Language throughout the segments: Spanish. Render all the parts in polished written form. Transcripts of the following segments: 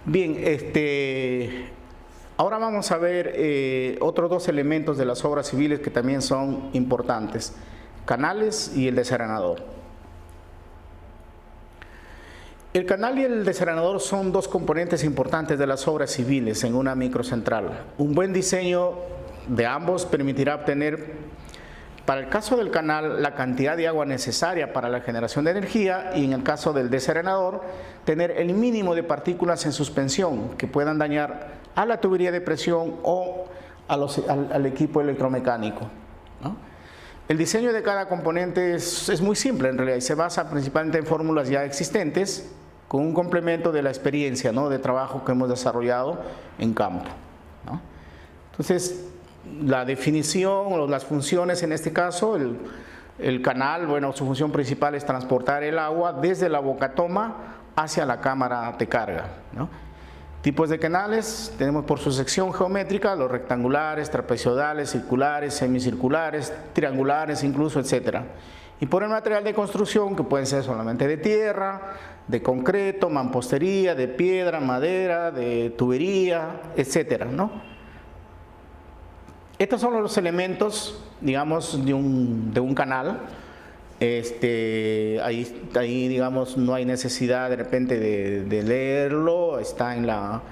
Bien, ahora vamos a ver otros dos elementos de las obras civiles que también son importantes: canales y el desarenador. El canal y el desarenador son dos componentes importantes de las obras civiles en una microcentral. Un buen diseño de ambos permitirá obtener, para el caso del canal, la cantidad de agua necesaria para la generación de energía, y en el caso del desarenador, tener el mínimo de partículas en suspensión que puedan dañar a la tubería de presión o al equipo electromecánico, ¿no? El diseño de cada componente es muy simple en realidad y se basa principalmente en fórmulas ya existentes, con un complemento de la experiencia, ¿no?, de trabajo que hemos desarrollado en campo, ¿no? Entonces, la definición o las funciones en este caso, el canal, bueno, su función principal es transportar el agua desde la bocatoma hacia la cámara de carga, ¿no? Tipos de canales tenemos por su sección geométrica: los rectangulares, trapezoidales, circulares, semicirculares, triangulares incluso, etcétera. Y por el material de construcción, que pueden ser solamente de tierra, de concreto, mampostería, de piedra, madera, de tubería, etcétera, ¿no? Estos son los elementos, digamos, de un canal. Ahí, digamos, no hay necesidad de repente de leerlo, está en la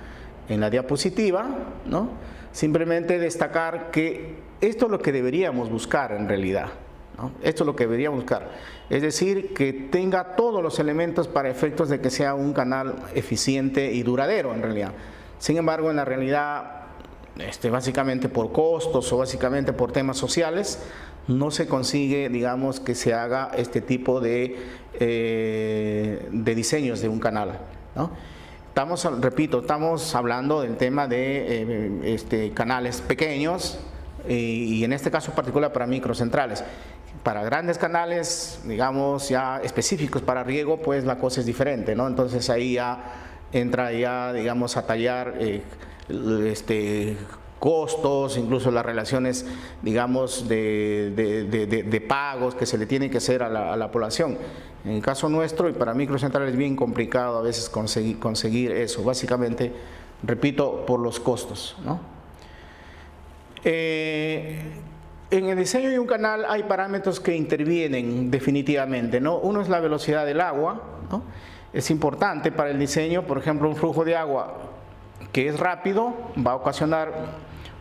diapositiva, ¿no? Simplemente destacar que esto es lo que deberíamos buscar en realidad, ¿no? Esto es lo que deberíamos buscar, es decir, que tenga todos los elementos para efectos de que sea un canal eficiente y duradero en realidad. Sin embargo, en la realidad, básicamente por costos o básicamente por temas sociales, no se consigue, digamos, que se haga este tipo de diseños de un canal, ¿no? Repito, estamos hablando del tema de canales pequeños y en este caso particular para microcentrales. Para grandes canales, digamos, ya específicos para riego, pues la cosa es diferente, ¿no? Entonces ahí ya entra ya, digamos, a tallar costos, incluso las relaciones, digamos, de pagos que se le tienen que hacer a la población. En el caso nuestro, y para microcentrales es bien complicado a veces conseguir eso, básicamente, repito, por los costos, ¿no? En el diseño de un canal hay parámetros que intervienen definitivamente, ¿no? Uno es la velocidad del agua, ¿no? Es importante para el diseño. Por ejemplo, un flujo de agua que es rápido va a ocasionar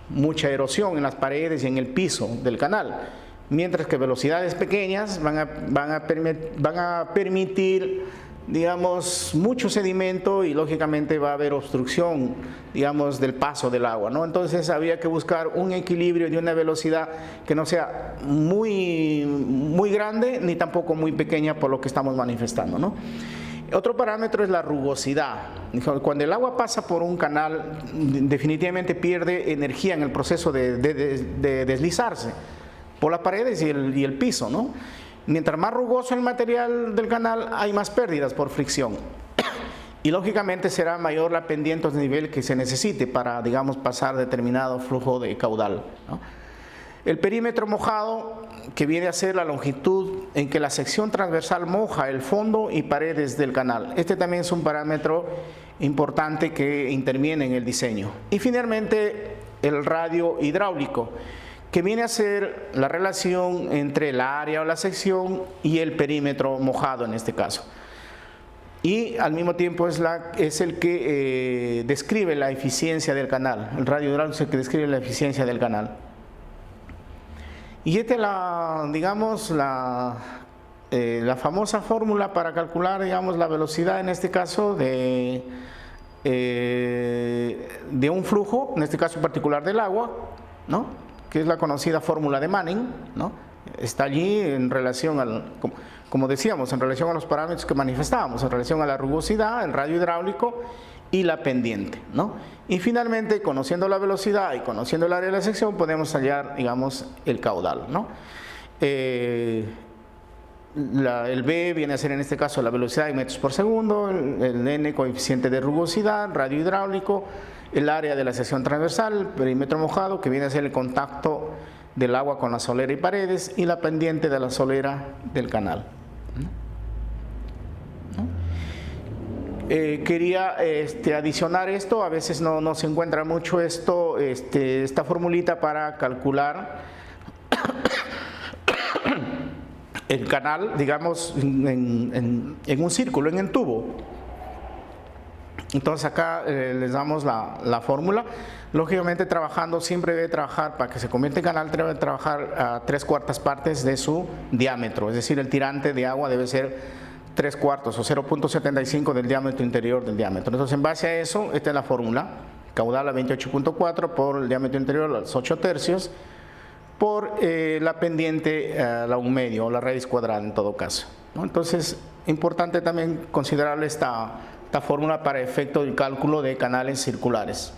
mucha erosión en las paredes y en el piso del canal, mientras que velocidades pequeñas van a permitir, digamos, mucho sedimento y lógicamente va a haber obstrucción, digamos, del paso del agua, ¿no? Entonces había que buscar un equilibrio de una velocidad que no sea muy grande ni tampoco muy pequeña, por lo que estamos manifestando, ¿no? Otro parámetro es la rugosidad. Cuando el agua pasa por un canal, definitivamente pierde energía en el proceso de deslizarse por las paredes y el piso, ¿no? Mientras más rugoso el material del canal, hay más pérdidas por fricción. Y lógicamente será mayor la pendiente de nivel que se necesite para, digamos, pasar determinado flujo de caudal, ¿no? El perímetro mojado, que viene a ser la longitud en que la sección transversal moja el fondo y paredes del canal. Este también es un parámetro importante que interviene en el diseño. Y finalmente, el radio hidráulico, que viene a ser la relación entre el área o la sección y el perímetro mojado en este caso. Y al mismo tiempo es el que describe la eficiencia del canal. El radio hidráulico es el que describe la eficiencia del canal. Y esta es la famosa fórmula para calcular, digamos, la velocidad en este caso de un flujo, en este caso particular del agua, ¿no?, que es la conocida fórmula de Manning, ¿no? Está allí en relación como decíamos, en relación a los parámetros que manifestábamos, en relación a la rugosidad, el radio hidráulico y la pendiente, ¿no? Y finalmente, conociendo la velocidad y conociendo el área de la sección, podemos hallar, digamos, el caudal, ¿no? El B viene a ser en este caso la velocidad en metros por segundo, el N coeficiente de rugosidad, radio hidráulico, el área de la sección transversal, el perímetro mojado, que viene a ser el contacto del agua con la solera y paredes, y la pendiente de la solera del canal. quería adicionar esto, a veces no se encuentra mucho esta formulita para calcular el canal, digamos, en un círculo, en el tubo. Entonces acá les damos la fórmula. Lógicamente trabajando, siempre debe trabajar, para que se convierta en canal, debe trabajar a 3/4 partes de su diámetro, es decir, el tirante de agua debe ser 3/4 o 0.75 del diámetro interior del diámetro. Entonces en base a eso, esta es la fórmula, caudal a 28.4 por el diámetro interior a los 8/3 por la pendiente a la 1/2 o la raíz cuadrada en todo caso, ¿no? Entonces, importante también considerar esta fórmula para efecto del cálculo de canales circulares.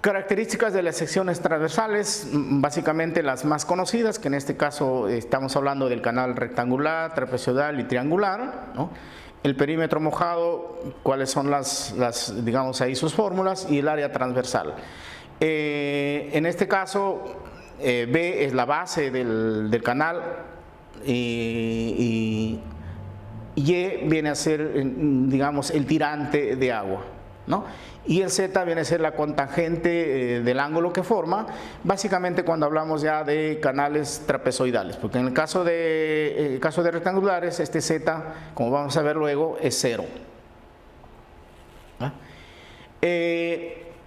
Características de las secciones transversales, básicamente las más conocidas, que en este caso estamos hablando del canal rectangular, trapezoidal y triangular, ¿no? El perímetro mojado, cuáles son digamos ahí sus fórmulas, y el área transversal. En este caso, B es la base del canal y Y viene a ser, digamos, el tirante de agua, ¿no? Y el Z viene a ser la contangente del ángulo que forma, básicamente cuando hablamos ya de canales trapezoidales, porque en el caso de rectangulares, este Z, como vamos a ver luego, es 0.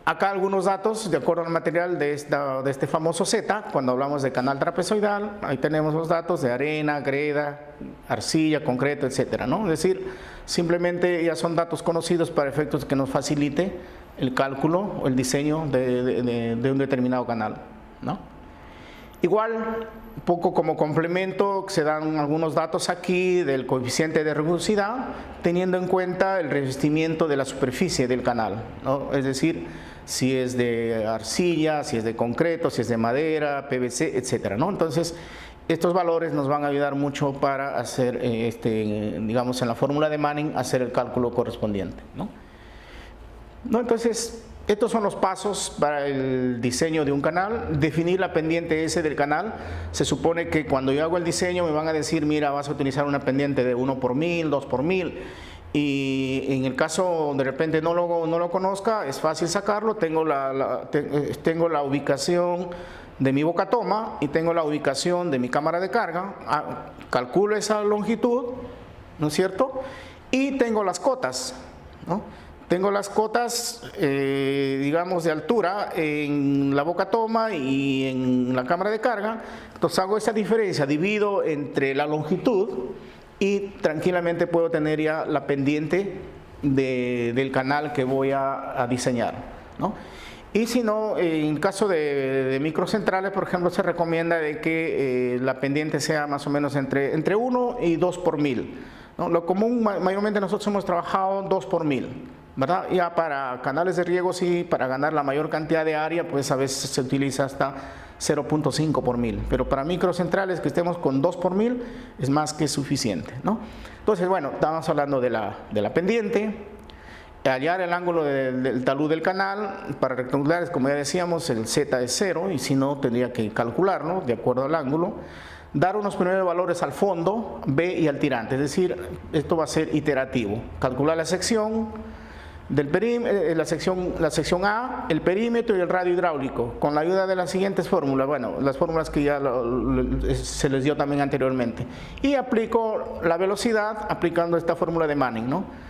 Acá algunos datos de acuerdo al material de este famoso Z. Cuando hablamos de canal trapezoidal, ahí tenemos los datos de arena, greda, arcilla, concreto, etcétera, ¿no? Es decir, simplemente ya son datos conocidos para efectos que nos facilite el cálculo o el diseño de un determinado canal, ¿no? Igual, poco como complemento, se dan algunos datos aquí del coeficiente de rugosidad, teniendo en cuenta el revestimiento de la superficie del canal, ¿no? Es decir, si es de arcilla, si es de concreto, si es de madera, PVC, etcétera, ¿no? Entonces, estos valores nos van a ayudar mucho para hacer, digamos, en la fórmula de Manning, hacer el cálculo correspondiente, ¿no? Entonces, estos son los pasos para el diseño de un canal. Definir la pendiente S del canal. Se supone que cuando yo hago el diseño me van a decir, mira, vas a utilizar una pendiente de 1 por 1000, 2 por 1000. Y en el caso de repente no lo conozca, es fácil sacarlo. Tengo la ubicación de mi boca toma y tengo la ubicación de mi cámara de carga. Calculo esa longitud, ¿no es cierto? Y tengo las cotas, ¿no? Tengo las cotas, digamos, de altura en la boca toma y en la cámara de carga. Entonces hago esa diferencia, divido entre la longitud y tranquilamente puedo tener ya la pendiente del canal que voy a diseñar, ¿no? Y si no, en caso de microcentrales, por ejemplo, se recomienda de que la pendiente sea más o menos entre 1 y 2 por 1000, ¿no? Lo común, mayormente nosotros hemos trabajado 2 por 1000, ¿verdad? Ya para canales de riego, sí, para ganar la mayor cantidad de área, pues a veces se utiliza hasta 0.5 por 1000, pero para microcentrales que estemos con 2 por 1000 es más que suficiente, ¿no? Entonces, bueno, estamos hablando de la pendiente, hallar el ángulo del talud del canal. Para rectangulares, como ya decíamos, el Z es 0 y si no tendría que calcularlo de acuerdo al ángulo. Dar unos primeros valores al fondo, B y al tirante, es decir, esto va a ser iterativo. Calcular la sección del la sección A, el perímetro y el radio hidráulico, con la ayuda de las siguientes fórmulas, bueno, las fórmulas que ya se les dio también anteriormente. Y aplico la velocidad aplicando esta fórmula de Manning, ¿no?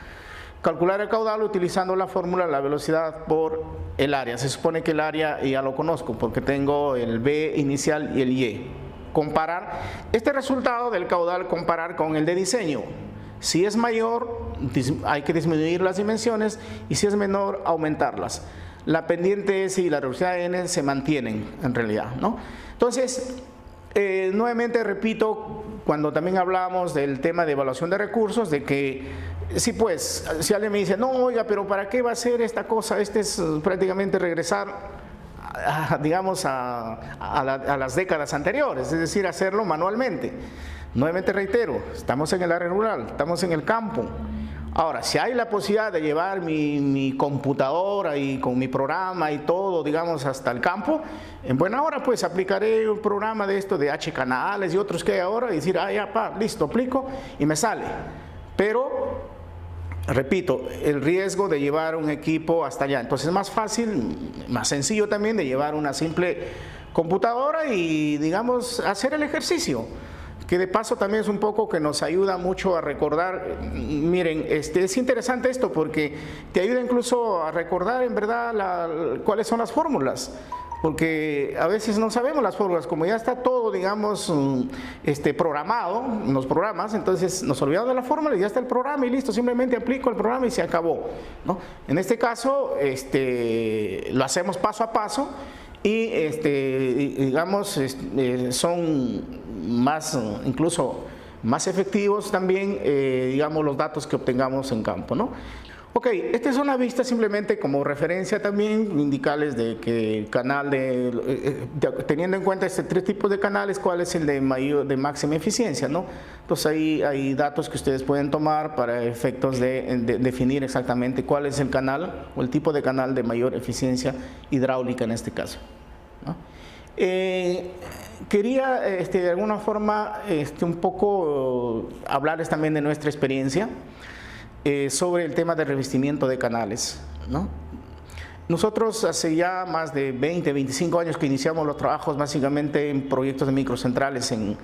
Calcular el caudal utilizando la fórmula la velocidad por el área. Se supone que el área ya lo conozco porque tengo el B inicial y el Y. Comparar este resultado del caudal, comparar con el de diseño. Si es mayor, hay que disminuir las dimensiones y si es menor, aumentarlas. La pendiente S y la velocidad N se mantienen en realidad, ¿no? Entonces, nuevamente repito, cuando también hablamos del tema de evaluación de recursos, de que sí, pues, si alguien me dice, no, oiga, pero ¿para qué va a ser esta cosa? Este es prácticamente regresar, digamos, a las décadas anteriores, es decir, hacerlo manualmente. Nuevamente reitero, estamos en el área rural, estamos en el campo. Ahora, si hay la posibilidad de llevar mi computadora y con mi programa y todo, digamos, hasta el campo, en buena hora pues aplicaré un programa de esto de H canales y otros que hay ahora y decir, ya, listo, aplico y me sale. Pero repito, el riesgo de llevar un equipo hasta allá. Entonces es más fácil, más sencillo también de llevar una simple computadora y, digamos, hacer el ejercicio, que de paso también es un poco que nos ayuda mucho a recordar. Miren, es interesante esto porque te ayuda incluso a recordar en verdad cuáles son las fórmulas. Porque a veces no sabemos las fórmulas, como ya está todo, digamos, programado en los programas, entonces nos olvidamos de la fórmula y ya está el programa y listo, simplemente aplico el programa y se acabó, ¿no? En este caso, lo hacemos paso a paso y, digamos, son más, incluso más efectivos también, digamos, los datos que obtengamos en campo, ¿no? Ok, esta es una vista simplemente como referencia también, indicarles de que el canal teniendo en cuenta este 3 tipos de canales, cuál es el de máxima eficiencia, ¿no? Entonces ahí hay datos que ustedes pueden tomar para efectos de definir exactamente cuál es el canal o el tipo de canal de mayor eficiencia hidráulica en este caso, ¿no? Quería de alguna forma un poco hablarles también de nuestra experiencia. Sobre el tema de revestimiento de canales, ¿no? Nosotros hace ya más de 20, 25 años que iniciamos los trabajos básicamente en proyectos de microcentrales en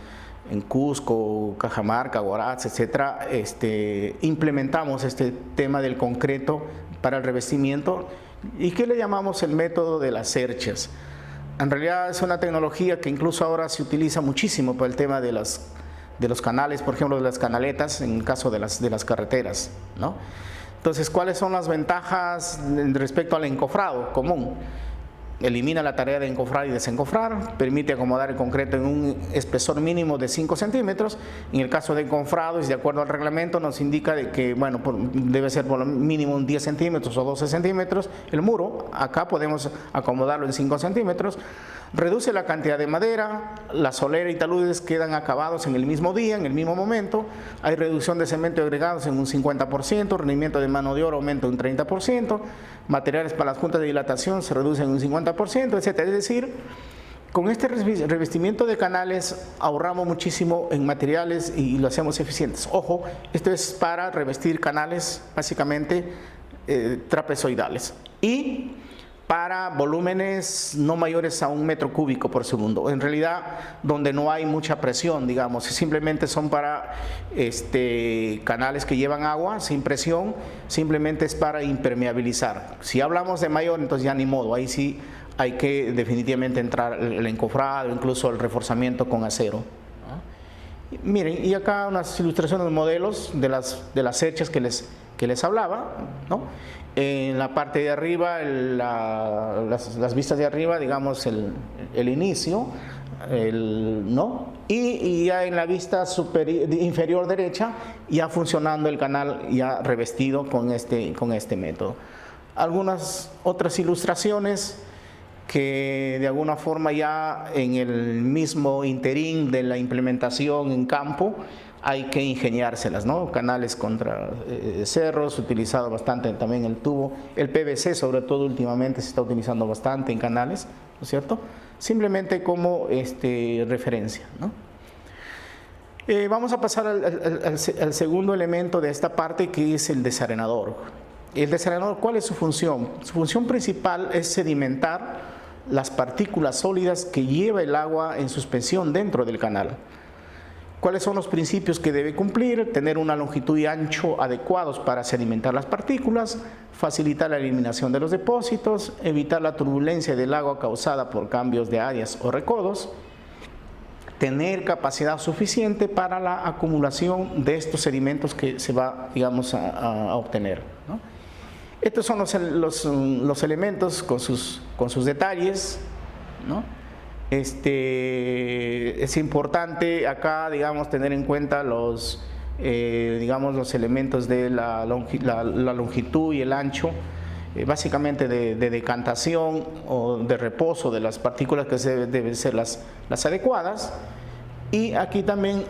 Cusco, Cajamarca, Huaraz, etcétera. Implementamos este tema del concreto para el revestimiento y que le llamamos el método de las cerchas. En realidad es una tecnología que incluso ahora se utiliza muchísimo para el tema de los canales, por ejemplo, de las canaletas, en el caso de las carreteras, ¿no? Entonces, ¿cuáles son las ventajas respecto al encofrado común? Elimina la tarea de encofrar y desencofrar, permite acomodar el concreto en un espesor mínimo de 5 centímetros. En el caso de encofrado, y de acuerdo al reglamento, nos indica de que, bueno, debe ser por lo mínimo un 10 centímetros o 12 centímetros el muro. Acá podemos acomodarlo en 5 centímetros. Reduce la cantidad de madera, la solera y taludes quedan acabados en el mismo día, en el mismo momento. Hay reducción de cemento agregados en un 50%, rendimiento de mano de obra aumenta un 30%, materiales para las juntas de dilatación se reducen un 50%, etc. Es decir, con este revestimiento de canales ahorramos muchísimo en materiales y lo hacemos eficientes. Ojo, esto es para revestir canales básicamente trapezoidales y para volúmenes no mayores a 1 metro cúbico por segundo. En realidad, donde no hay mucha presión, digamos, simplemente son para canales que llevan agua sin presión, simplemente es para impermeabilizar. Si hablamos de mayor, entonces ya ni modo, ahí sí hay que definitivamente entrar el encofrado, incluso el reforzamiento con acero. Miren, y acá unas ilustraciones de modelos de las cerchas que les hablaba, ¿no? En la parte de arriba, las vistas de arriba, digamos el inicio, ¿no? Y ya en la vista inferior derecha, ya funcionando el canal ya revestido con este método. Algunas otras ilustraciones que de alguna forma ya en el mismo interín de la implementación en campo hay que ingeniárselas, ¿no? Canales contra cerros, utilizado bastante también el tubo, el PVC sobre todo últimamente se está utilizando bastante en canales, ¿no es cierto? Simplemente como referencia, ¿no? Vamos a pasar al segundo elemento de esta parte, que es el desarenador. El desarenador, ¿cuál es su función? Su función principal es sedimentar las partículas sólidas que lleva el agua en suspensión dentro del canal. ¿Cuáles son los principios que debe cumplir? Tener una longitud y ancho adecuados para sedimentar las partículas, facilitar la eliminación de los depósitos, evitar la turbulencia del agua causada por cambios de áreas o recodos, tener capacidad suficiente para la acumulación de estos sedimentos que se va, digamos, a obtener, ¿no? Estos son los elementos con sus detalles, ¿no? Es importante acá, digamos, tener en cuenta los elementos de la longitud y el ancho, básicamente de decantación o de reposo de las partículas que deben ser las adecuadas. Y aquí también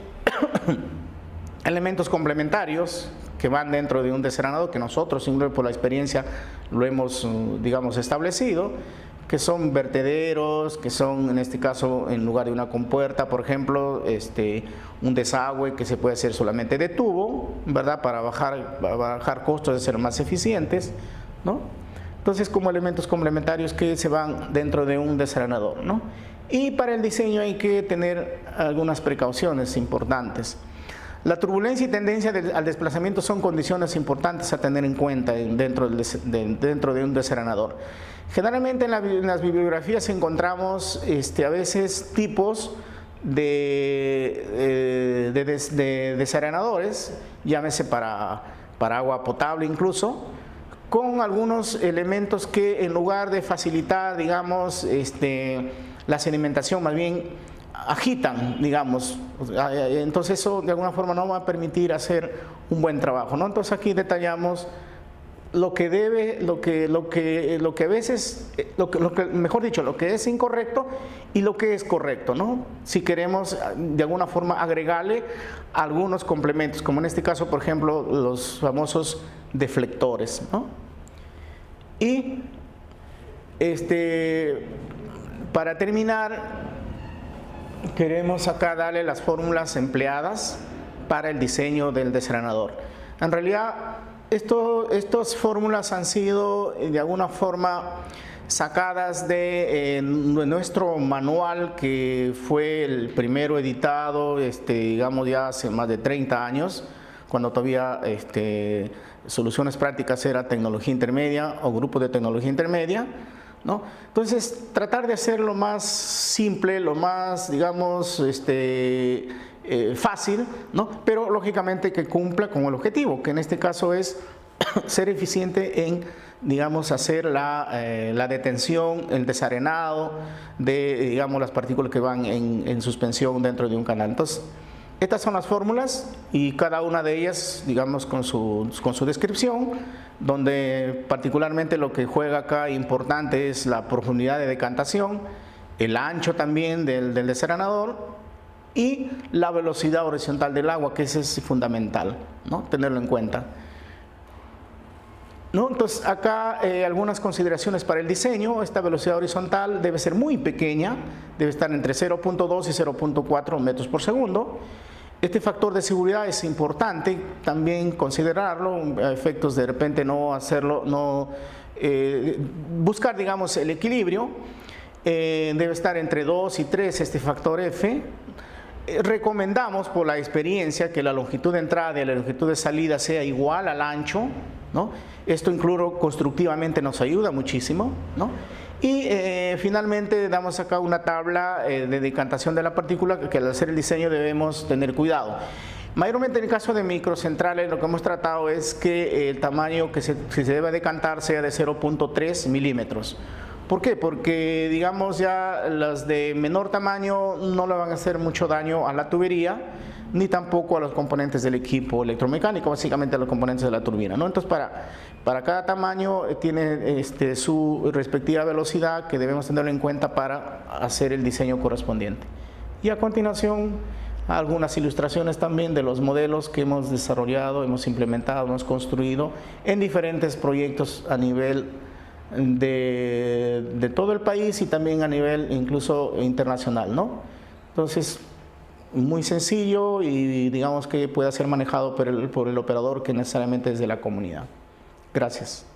elementos complementarios que van dentro de un desarenador, que nosotros, por la experiencia, lo hemos, digamos, establecido, que son vertederos, que son en este caso en lugar de una compuerta, por ejemplo, un desagüe que se puede hacer solamente de tubo, ¿verdad? Para bajar costos, de ser más eficientes, ¿no? Entonces, como elementos complementarios que se van dentro de un desarenador, ¿no? Y para el diseño hay que tener algunas precauciones importantes. La turbulencia y tendencia al desplazamiento son condiciones importantes a tener en cuenta dentro de un desarenador. Generalmente en las bibliografías encontramos a veces tipos de desarenadores, llámese para agua potable incluso, con algunos elementos que en lugar de facilitar, digamos, la sedimentación, más bien agitan, digamos. Entonces eso de alguna forma no va a permitir hacer un buen trabajo, ¿no? Entonces aquí detallamos lo que a veces, mejor dicho, lo que es incorrecto y lo que es correcto, ¿no? Si queremos de alguna forma agregarle algunos complementos, como en este caso, por ejemplo, los famosos deflectores, ¿no? Y para terminar, queremos acá darle las fórmulas empleadas para el diseño del desarenador. En realidad, estas fórmulas han sido de alguna forma sacadas de nuestro manual, que fue el primero editado, digamos ya hace más de 30 años, cuando todavía Soluciones Prácticas era tecnología intermedia o grupo de tecnología intermedia, ¿no? Entonces, tratar de hacer lo más simple, lo más, digamos, fácil, ¿no? Pero lógicamente que cumpla con el objetivo, que en este caso es ser eficiente en, digamos, hacer la detención, el desarenado de, digamos, las partículas que van en suspensión dentro de un canal. Entonces, estas son las fórmulas y cada una de ellas, digamos, con su descripción, donde particularmente lo que juega acá importante es la profundidad de decantación, el ancho también del desarenador y la velocidad horizontal del agua, que ese es fundamental, ¿no? Tenerlo en cuenta, ¿no? Entonces acá algunas consideraciones para el diseño. Esta velocidad horizontal debe ser muy pequeña, debe estar entre 0.2 y 0.4 metros por segundo. Este factor de seguridad es importante también considerarlo, a efectos de repente no hacerlo, buscar, digamos, el equilibrio. Debe estar entre 2 y 3 este factor F. Recomendamos por la experiencia que la longitud de entrada y la longitud de salida sea igual al ancho, ¿no? Esto incluso constructivamente nos ayuda muchísimo, ¿no? Y finalmente damos acá una tabla de decantación de la partícula que al hacer el diseño debemos tener cuidado. Mayormente en el caso de microcentrales lo que hemos tratado es que el tamaño que se debe decantar sea de 0.3 milímetros. ¿Por qué? Porque, digamos, ya las de menor tamaño no le van a hacer mucho daño a la tubería, ni tampoco a los componentes del equipo electromecánico, básicamente a los componentes de la turbina, ¿no? Entonces, para cada tamaño tiene su respectiva velocidad que debemos tenerlo en cuenta para hacer el diseño correspondiente. Y a continuación, algunas ilustraciones también de los modelos que hemos desarrollado, hemos implementado, hemos construido en diferentes proyectos a nivel de todo el país y también a nivel incluso internacional, ¿no? Entonces, muy sencillo y digamos que puede ser manejado por el operador, que necesariamente es de la comunidad. Gracias.